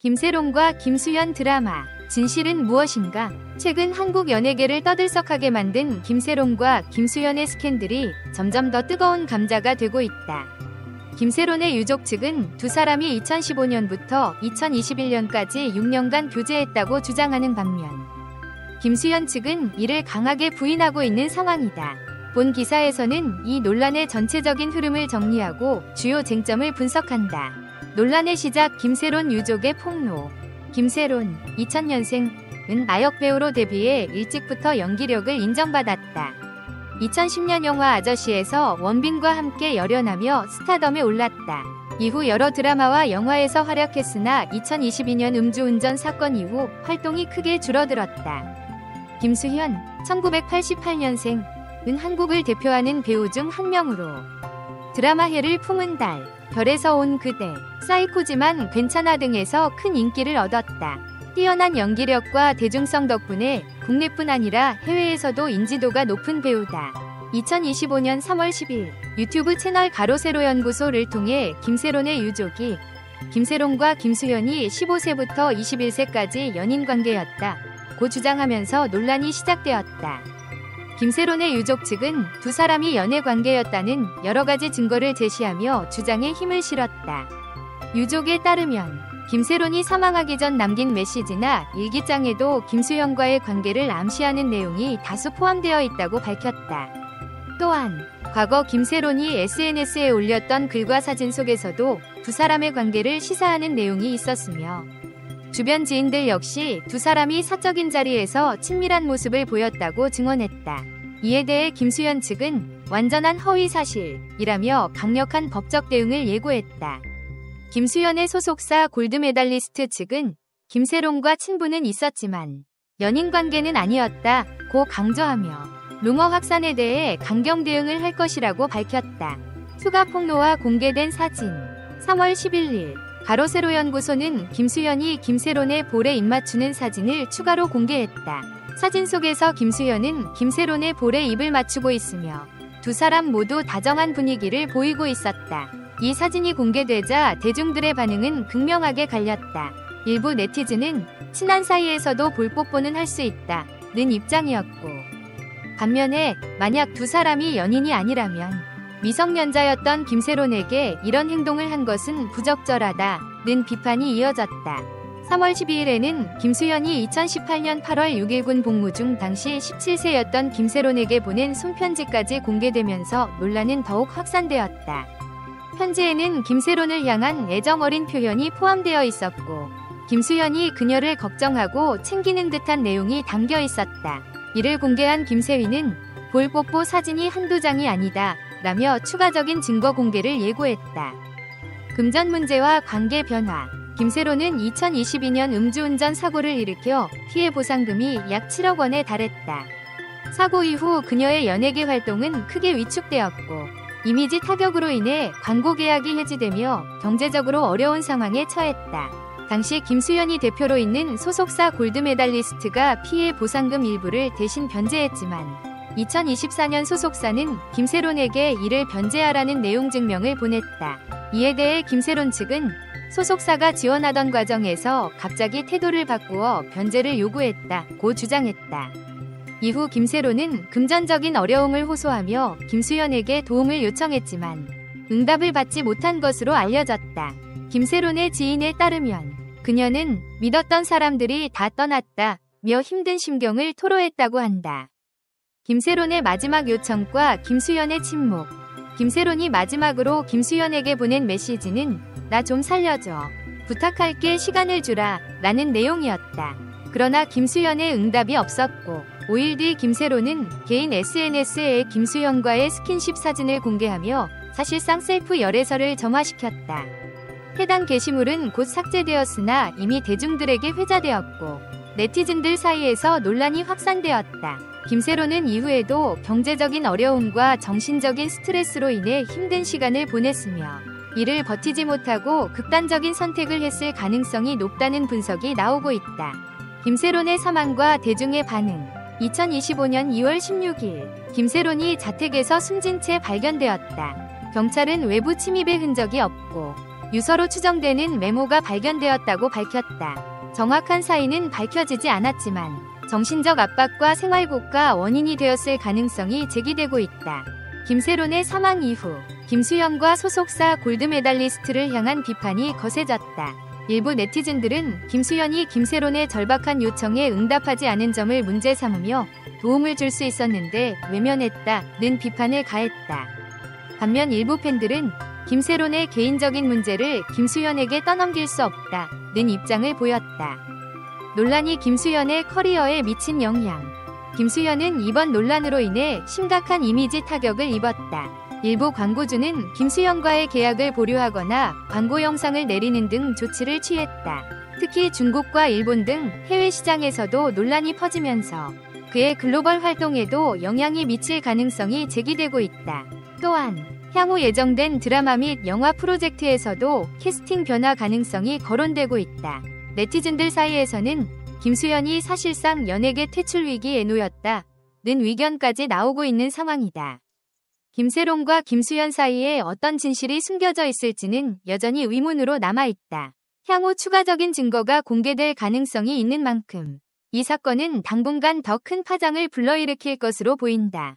김세론과 김수현 드라마 진실은 무엇인가? 최근 한국 연예계를 떠들썩하게 만든 김세론과 김수현의 스캔들이 점점 더 뜨거운 감자가 되고 있다. 김세론의 유족 측은 두 사람이 2015년부터 2021년까지 6년간 교제했다고 주장하는 반면 김수현 측은 이를 강하게 부인하고 있는 상황이다. 본 기사에서는 이 논란의 전체적인 흐름을 정리하고 주요 쟁점을 분석한다. 논란의 시작 김세론 유족의 폭로. 김세론 2000년생은 아역 배우로 데뷔해 일찍부터 연기력을 인정받았다. 2010년 영화 아저씨에서 원빈과 함께 열연하며 스타덤에 올랐다. 이후 여러 드라마와 영화에서 활약했으나 2022년 음주운전 사건 이후 활동이 크게 줄어들었다. 김수현 1988년생은 한국을 대표하는 배우 중 한 명으로 드라마 해를 품은 달, 별에서 온 그대, 사이코지만 괜찮아 등에서 큰 인기를 얻었다. 뛰어난 연기력과 대중성 덕분에 국내뿐 아니라 해외에서도 인지도가 높은 배우다. 2025년 3월 10일 유튜브 채널 가로세로 연구소를 통해 김세론의 유족이 김세론과 김수현이 15세부터 21세까지 연인 관계였다고 주장하면서 논란이 시작되었다. 김세론의 유족 측은 두 사람이 연애 관계였다는 여러 가지 증거를 제시하며 주장에 힘을 실었다. 유족에 따르면 김세론이 사망하기 전 남긴 메시지나 일기장에도 김수현과의 관계를 암시하는 내용이 다수 포함되어 있다고 밝혔다. 또한 과거 김세론이 SNS에 올렸던 글과 사진 속에서도 두 사람의 관계를 시사하는 내용이 있었으며 주변 지인들 역시 두 사람이 사적인 자리에서 친밀한 모습을 보였다고 증언했다. 이에 대해 김수현 측은 완전한 허위사실이라며 강력한 법적 대응을 예고했다. 김수현의 소속사 골드메달리스트 측은 김세론과 친분은 있었지만 연인 관계는 아니었다고 강조하며 루머 확산에 대해 강경 대응을 할 것이라고 밝혔다. 추가 폭로와 공개된 사진 3월 11일 가로세로 연구소는 김수현이 김세론의 볼에 입맞추는 사진을 추가로 공개했다. 사진 속에서 김수현은 김세론의 볼에 입을 맞추고 있으며 두 사람 모두 다정한 분위기를 보이고 있었다. 이 사진이 공개되자 대중들의 반응은 극명하게 갈렸다. 일부 네티즌은 친한 사이에서도 볼뽀뽀는 할 수 있다는 입장이었고 반면에 만약 두 사람이 연인이 아니라면 미성년자였던 김세론에게 이런 행동을 한 것은 부적절하다는 비판이 이어졌다. 3월 12일에는 김수현이 2018년 8월 6일군 복무 중 당시 17세였던 김세론에게 보낸 손편지까지 공개되면서 논란은 더욱 확산되었다. 편지에는 김세론을 향한 애정 어린 표현이 포함되어 있었고 김수현이 그녀를 걱정하고 챙기는 듯한 내용이 담겨 있었다. 이를 공개한 김세휘는 볼뽀뽀 사진이 한두 장이 아니다 라며 추가적인 증거 공개를 예고했다. 금전 문제와 관계 변화. 김세론은 2022년 음주운전 사고를 일으켜 피해 보상금이 약 7억 원에 달했다. 사고 이후 그녀의 연예계 활동은 크게 위축되었고 이미지 타격으로 인해 광고 계약이 해지되며 경제적으로 어려운 상황에 처했다. 당시 김수현이 대표로 있는 소속사 골드메달리스트가 피해 보상금 일부를 대신 변제했지만 2024년 소속사는 김세론에게 이를 변제하라는 내용 증명을 보냈다. 이에 대해 김세론 측은 소속사가 지원하던 과정에서 갑자기 태도를 바꾸어 변제를 요구했다고 주장했다. 이후 김세론은 금전적인 어려움을 호소하며 김수현에게 도움을 요청했지만 응답을 받지 못한 것으로 알려졌다. 김세론의 지인에 따르면 그녀는 믿었던 사람들이 다 떠났다며 힘든 심경을 토로했다고 한다. 김세론의 마지막 요청과 김수현의 침묵. 김세론이 마지막으로 김수현에게 보낸 메시지는 나 좀 살려줘. 부탁할게 시간을 주라 라는 내용이었다. 그러나 김수현의 응답이 없었고 5일 뒤 김세론은 개인 SNS에 김수현과의 스킨십 사진을 공개하며 사실상 셀프 열애설을 점화시켰다. 해당 게시물은 곧 삭제되었으나 이미 대중들에게 회자되었고 네티즌들 사이에서 논란이 확산되었다. 김세론은 이후에도 경제적인 어려움과 정신적인 스트레스로 인해 힘든 시간을 보냈으며 이를 버티지 못하고 극단적인 선택을 했을 가능성이 높다는 분석이 나오고 있다. 김세론의 사망과 대중의 반응. 2025년 2월 16일 김세론이 자택에서 숨진 채 발견되었다. 경찰은 외부 침입의 흔적이 없고 유서로 추정되는 메모가 발견되었다고 밝혔다. 정확한 사인은 밝혀지지 않았지만 정신적 압박과 생활고가 원인이 되었을 가능성이 제기되고 있다. 김세론의 사망 이후 김수현과 소속사 골드메달리스트를 향한 비판이 거세졌다. 일부 네티즌들은 김수현이 김세론의 절박한 요청에 응답하지 않은 점을 문제 삼으며 도움을 줄 수 있었는데 외면했다는 비판을 가했다. 반면 일부 팬들은 김세론의 개인적인 문제를 김수현에게 떠넘길 수 없다는 입장을 보였다. 논란이 김수현의 커리어에 미친 영향. 김수현은 이번 논란으로 인해 심각한 이미지 타격을 입었다. 일부 광고주는 김수현과의 계약을 보류하거나 광고 영상을 내리는 등 조치를 취했다. 특히 중국과 일본 등 해외 시장에서도 논란이 퍼지면서 그의 글로벌 활동에도 영향이 미칠 가능성이 제기되고 있다. 또한 향후 예정된 드라마 및 영화 프로젝트에서도 캐스팅 변화 가능성이 거론되고 있다. 네티즌들 사이에서는 김수현이 사실상 연예계 퇴출 위기에 놓였다는 의견까지 나오고 있는 상황이다. 김세론과 김수현 사이에 어떤 진실이 숨겨져 있을지는 여전히 의문으로 남아있다. 향후 추가적인 증거가 공개될 가능성이 있는 만큼 이 사건은 당분간 더 큰 파장을 불러일으킬 것으로 보인다.